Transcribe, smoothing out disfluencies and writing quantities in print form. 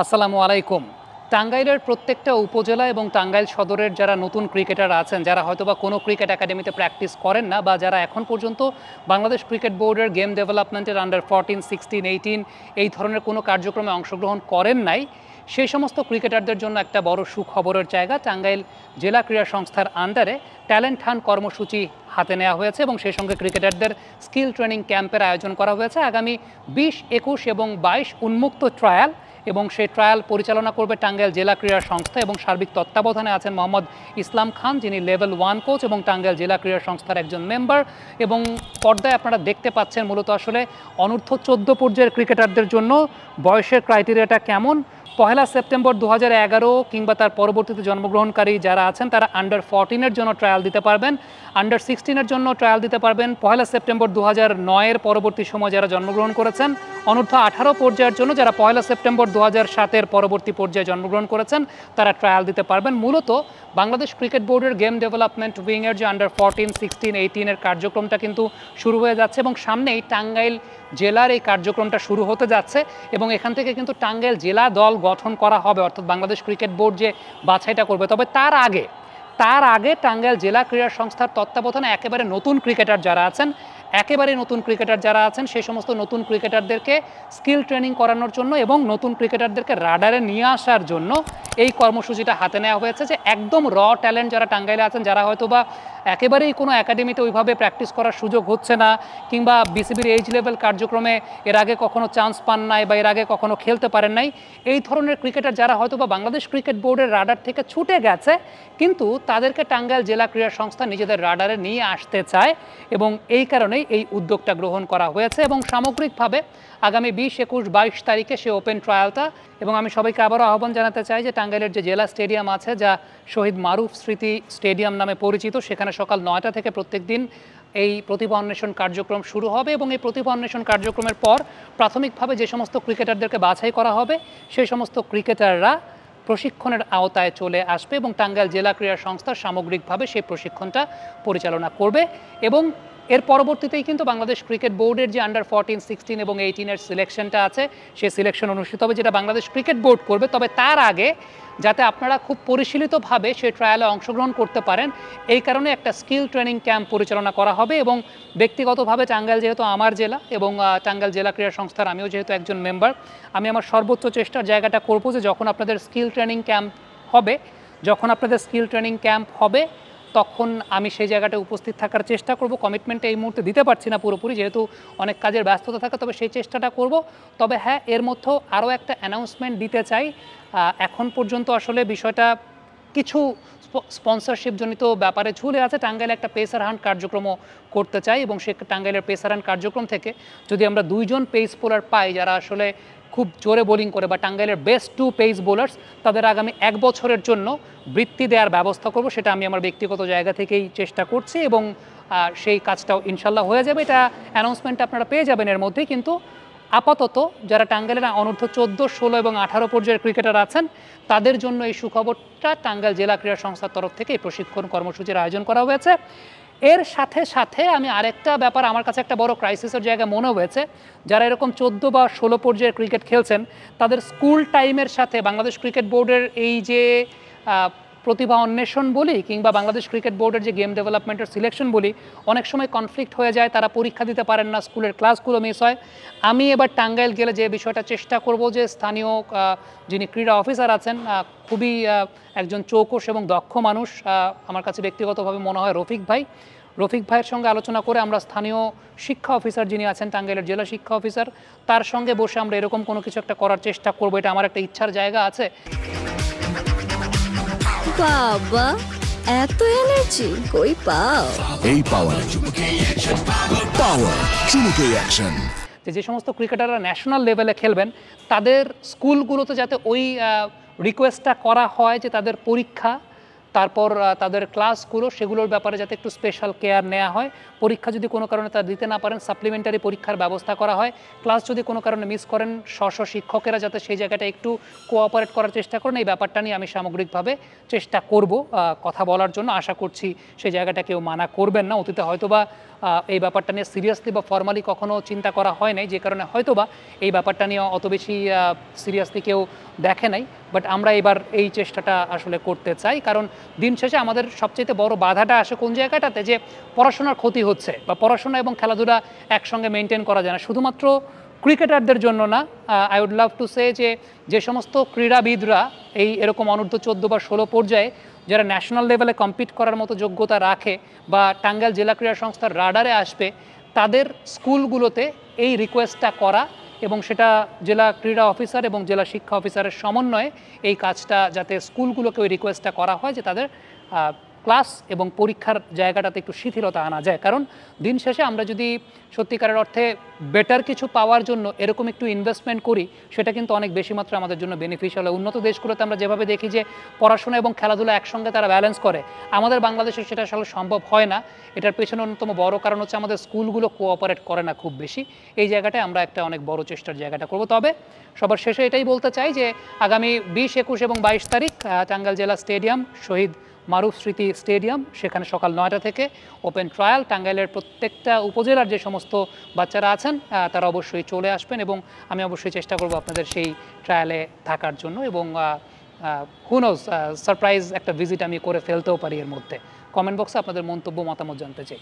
আসসালামু আলাইকুম। টাঙ্গাইলের প্রত্যেকটা উপজেলা এবং টাঙ্গাইল সদরের যারা নতুন ক্রিকেটার আছেন, যারা হয়তোবা কোনো ক্রিকেট একাডেমিতে প্র্যাকটিস করেন না বা যারা এখন পর্যন্ত বাংলাদেশ ক্রিকেট বোর্ডের গেম ডেভেলপমেন্টের আন্ডার 14, 16, 18 এই ধরনের কোনো কার্যক্রমে অংশগ্রহণ করেন নাই, সেই সমস্ত ক্রিকেটারদের জন্য একটা বড় সুখবরের জায়গা। টাঙ্গাইল জেলা ক্রীড়া সংস্থার আন্ডারে ট্যালেন্ট হান্ট কর্মসূচি হাতে নেওয়া হয়েছে এবং সেই সঙ্গে ক্রিকেটারদের স্কিল ট্রেনিং ক্যাম্পের আয়োজন করা হয়েছে। আগামী 20, 21 এবং 22 উন্মুক্ত ট্রায়াল এবং সেই ট্রায়াল পরিচালনা করবে টাঙ্গাইল জেলা ক্রীড়া সংস্থা এবং সার্বিক তত্ত্বাবধানে আছেন মোহাম্মদ ইসলাম খান, যিনি লেভেল 1 কোচ এবং টাঙ্গাইল জেলা ক্রীড়া সংস্থার একজন মেম্বার। এবং পর্দায় আপনারা দেখতে পাচ্ছেন মূলত আসলে অনূর্ধ্ব 14 পর্যায়ের ক্রিকেটারদের জন্য বয়সের ক্রাইটেরিয়াটা কেমন। 1 সেপ্টেম্বর 2011 কিংবা তার পরবর্তীতে জন্মগ্রহণকারী যারা আছেন তারা আন্ডার 14-এর জন্য ট্রায়াল দিতে পারবেন, আন্ডার 16-এর জন্য ট্রায়াল দিতে পারবেন। 1 সেপ্টেম্বর 2009-এর পরবর্তী সময় যারা জন্মগ্রহণ করেছেন, অনূর্ধ্ব 18 পর্যায়ের জন্য যারা 1 সেপ্টেম্বর 2007-এর পরবর্তী পর্যায়ে জন্মগ্রহণ করেছেন তারা ট্রায়াল দিতে পারবেন। মূলত বাংলাদেশ ক্রিকেট বোর্ডের গেম ডেভেলপমেন্ট উইংয়ের যে আন্ডার 14, 16, 18-এর কার্যক্রমটা কিন্তু শুরু হয়ে যাচ্ছে এবং সামনেই টাঙ্গাইল জেলার এই কার্যক্রমটা শুরু হতে যাচ্ছে এবং এখান থেকে কিন্তু টাঙ্গাইল জেলা দল গঠন করা হবে, অর্থাৎ বাংলাদেশ ক্রিকেট বোর্ড যে বাছাইটা করবে। তবে তার আগে টাঙ্গাইল জেলা ক্রীড়া সংস্থার তত্ত্বাবধানে একেবারে নতুন ক্রিকেটার যারা আছেন সেই সমস্ত নতুন ক্রিকেটারদেরকে স্কিল ট্রেনিং করানোর জন্য এবং নতুন ক্রিকেটারদেরকে রাডারে নিয়ে আসার জন্য এই কর্মসূচিটা হাতে নেওয়া হয়েছে। যে একদম ট্যালেন্ট যারা টাঙ্গাইলে আছেন, যারা হয়তো বা একেবারেই কোনো একাডেমিতে ওইভাবে প্র্যাকটিস করার সুযোগ হচ্ছে না কিংবা বিসিবির এইজ লেভেল কার্যক্রমে এর আগে কখনো চান্স পান নাই বা এর আগে কখনো খেলতে পারেন নাই, এই ধরনের ক্রিকেটার যারা হয়তো বা বাংলাদেশ ক্রিকেট বোর্ডের রাডার থেকে ছুটে গেছে কিন্তু তাদেরকে টাঙ্গাইল জেলা ক্রীড়া সংস্থা নিজেদের রাডারে নিয়ে আসতে চায় এবং এই কারণেই এই উদ্যোগটা গ্রহণ করা হয়েছে। এবং সামগ্রিকভাবে আগামী 20, 21, 22 তারিখে সে ওপেন ট্রায়ালটা, এবং আমি সবাইকে আবারও আহ্বান জানাতে চাই যে টাঙ্গাইলের যে জেলা স্টেডিয়াম আছে, যা শহীদ মারুফ স্মৃতি স্টেডিয়াম নামে পরিচিত, সেখানে সকাল 9টা থেকে প্রত্যেক দিন এই প্রতিভা অন্বেষণ কার্যক্রম শুরু হবে এবং এই প্রতিভা অন্বেষণ কার্যক্রমের পর প্রাথমিকভাবে যে সমস্ত ক্রিকেটারদেরকে বাছাই করা হবে সেই সমস্ত ক্রিকেটাররা প্রশিক্ষণের আওতায় চলে আসবে এবং টাঙ্গাইল জেলা ক্রীড়া সংস্থা সামগ্রিকভাবে সেই প্রশিক্ষণটা পরিচালনা করবে। এবং এর পরবর্তীতেই কিন্তু বাংলাদেশ ক্রিকেট বোর্ডের যে আন্ডার 14, 16 এবং 18-এর সিলেকশনটা আছে সেই সিলেকশন অনুষ্ঠিত হবে, যেটা বাংলাদেশ ক্রিকেট বোর্ড করবে। তবে তার আগে যাতে আপনারা খুব পরিশীলিতভাবে সেই ট্রায়ালে অংশগ্রহণ করতে পারেন এই কারণে একটা স্কিল ট্রেনিং ক্যাম্প পরিচালনা করা হবে। এবং ব্যক্তিগতভাবে টাঙ্গাইল যেহেতু আমার জেলা এবং টাঙ্গাইল জেলা ক্রীড়া সংস্থার আমিও যেহেতু একজন মেম্বার, আমি আমার সর্বোচ্চ চেষ্টার জায়গাটা করব যে যখন আপনাদের স্কিল ট্রেনিং ক্যাম্প হবে তখন আমি সেই জায়গাটা উপস্থিত থাকার চেষ্টা করব। কমিটমেন্টটা এই মুহূর্তে দিতে পারছি না পুরোপুরি, যেহেতু অনেক কাজের ব্যস্ততা থাকে, তবে সেই চেষ্টাটা করব। তবে হ্যাঁ, এর মধ্যেও আরও একটা অ্যানাউন্সমেন্ট দিতে চাই। এখন পর্যন্ত আসলে বিষয়টা কিছু স্পন্সরশিপ জনিত ব্যাপারে ঝুলে আছে। টাঙ্গাইলে একটা পেসার হান্ট কার্যক্রমও করতে চাই এবং সে টাঙ্গাইলের পেসার হান্ট কার্যক্রম থেকে যদি আমরা 2 জন পেস বোলার পাই যারা আসলে খুব জোরে বোলিং করে বা টাঙ্গাইলের বেস্ট 2 পেস বোলার্স, তাদের আগামী 1 বছরের জন্য বৃত্তি দেওয়ার ব্যবস্থা করব। সেটা আমি আমার ব্যক্তিগত জায়গা থেকেই চেষ্টা করছি এবং সেই কাজটাও ইনশাল্লাহ হয়ে যাবে। এটা অ্যানাউন্সমেন্ট আপনারা পেয়ে যাবেন এর মধ্যেই। কিন্তু আপাতত যারা টাঙ্গাইলের অনূর্ধ্ব 14, 16 এবং 18 পর্যায়ের ক্রিকেটার আছেন তাদের জন্য এই সুখবরটা টাঙ্গাইল জেলা ক্রীড়া সংস্থার তরফ থেকে এই প্রশিক্ষণ কর্মসূচির আয়োজন করা হয়েছে। এর সাথে সাথে আমি আরেকটা ব্যাপার আমার কাছে একটা বড় ক্রাইসিসের জায়গা মনে হয়েছে, যারা এরকম 14 বা 16 পর্যায়ের ক্রিকেট খেলছেন তাদের স্কুল টাইমের সাথে বাংলাদেশ ক্রিকেট বোর্ডের এই যে প্রতিভা অন্বেষণ বলি কিংবা বাংলাদেশ ক্রিকেট বোর্ডের যে গেম ডেভেলপমেন্টের সিলেকশন বলি, অনেক সময় কনফ্লিক্ট হয়ে যায়, তারা পরীক্ষা দিতে পারেন না, স্কুলের ক্লাসগুলো মিস হয়। আমি এবার টাঙ্গাইল গেলে যে বিষয়টা চেষ্টা করব যে স্থানীয় যিনি ক্রীড়া অফিসার আছেন, খুবই একজন চৌকস এবং দক্ষ মানুষ, আমার কাছে ব্যক্তিগতভাবে মনে হয় রফিক ভাইয়ের সঙ্গে আলোচনা করে আমরা স্থানীয় শিক্ষা অফিসার যিনি আছেন টাঙ্গাইলের জেলা শিক্ষা অফিসার, তার সঙ্গে বসে আমরা এরকম কোনো কিছু একটা করার চেষ্টা করবো। এটা আমার একটা ইচ্ছার জায়গা আছে। বাবা, এত এনার্জি কই পাও? এই পাওয়ার চুমুকে অ্যাকশন। যে সমস্ত ক্রিকেটাররা ন্যাশনাল লেভেলে খেলবেন তাদের স্কুলগুলোতে যাতে ওই রিকোয়েস্টটা করা হয় যে তাদের পরীক্ষা, তারপর তাদের ক্লাসগুলো সেগুলোর ব্যাপারে যাতে একটু স্পেশাল কেয়ার নেওয়া হয়, পরীক্ষা যদি কোনো কারণে তারা দিতে না পারেন সাপ্লিমেন্টারি পরীক্ষার ব্যবস্থা করা হয়, ক্লাস যদি কোনো কারণে মিস করেন স্ব শিক্ষকেরা যাতে সেই জায়গাটা একটু কোঅপারেট করার চেষ্টা করেন, এই ব্যাপারটা নিয়ে আমি সামগ্রিকভাবে চেষ্টা করব কথা বলার জন্য। আশা করছি সেই জায়গাটা কেউ মানা করবেন না। অতীতে হয়তোবা এই ব্যাপারটা নিয়ে সিরিয়াসলি বা ফর্মালি কখনো চিন্তা করা হয় নাই, যে কারণে হয়তোবা এই ব্যাপারটা নিয়ে অত বেশি সিরিয়াসলি কেউ দেখে নাই। বাট আমরা এবার এই চেষ্টাটা আসলে করতে চাই, কারণ দিন শেষে আমাদের সবচেয়ে বড় বাধাটা আসে কোন জায়গাটাতে, যে পড়াশোনার ক্ষতি হচ্ছে বা পড়াশোনা এবং খেলাধুলা একসঙ্গে মেনটেন করা যায় না। শুধুমাত্র ক্রিকেটারদের জন্য না, I would love to say যে সমস্ত ক্রীড়াবিদরা এরকম অনূর্ধ্ব 14 বা 16 পর্যায়ে যারা ন্যাশনাল লেভেলে কম্পিট করার মতো যোগ্যতা রাখে বা টাঙ্গাইল জেলা ক্রীড়া সংস্থার রাডারে আসবে, তাদের স্কুলগুলোতে এই রিকোয়েস্টটা করা এবং সেটা জেলা ক্রীড়া অফিসার এবং জেলা শিক্ষা অফিসারের সমন্বয়ে এই কাজটা যাতে স্কুলগুলোকে ওই রিকোয়েস্টটা করা হয় যে তাদের ক্লাস এবং পরীক্ষার জায়গাটাতে একটু শিথিলতা আনা যায়। কারণ দিন শেষে আমরা যদি সত্যিকারের অর্থে বেটার কিছু পাওয়ার জন্য এরকম একটু ইনভেস্টমেন্ট করি, সেটা কিন্তু অনেক বেশি মাত্রায় আমাদের জন্য বেনিফিশিয়াল হয়। উন্নত দেশগুলোতে আমরা যেভাবে দেখি যে পড়াশোনা এবং খেলাধুলা একসঙ্গে তারা ব্যালেন্স করে, আমাদের বাংলাদেশে সেটা আসলে সম্ভব হয় না। এটার পেছনে অন্যতম বড় কারণ হচ্ছে আমাদের স্কুলগুলো কোঅপারেট করে না খুব বেশি। এই জায়গাটায় আমরা একটা অনেক বড় চেষ্টার জায়গাটা করব। তবে সবার শেষে এটাই বলতে চাই যে আগামী 20, 21 এবং 22 তারিখ টাঙ্গাইল জেলা স্টেডিয়াম, শহীদ মারুফ স্মৃতি স্টেডিয়াম, সেখানে সকাল 9টা থেকে ওপেন ট্রায়াল। টাঙ্গাইলের প্রত্যেকটা উপজেলার যে সমস্ত বাচ্চারা আছেন তারা অবশ্যই চলে আসবেন এবং আমি অবশ্যই চেষ্টা করব আপনাদের সেই ট্রায়ালে থাকার জন্য এবং হু নোজ সারপ্রাইজ একটা ভিজিট আমি করে ফেলতেও পারি এর মধ্যে। কমেন্ট বক্সে আপনাদের মন্তব্য মতামত জানতে চাই।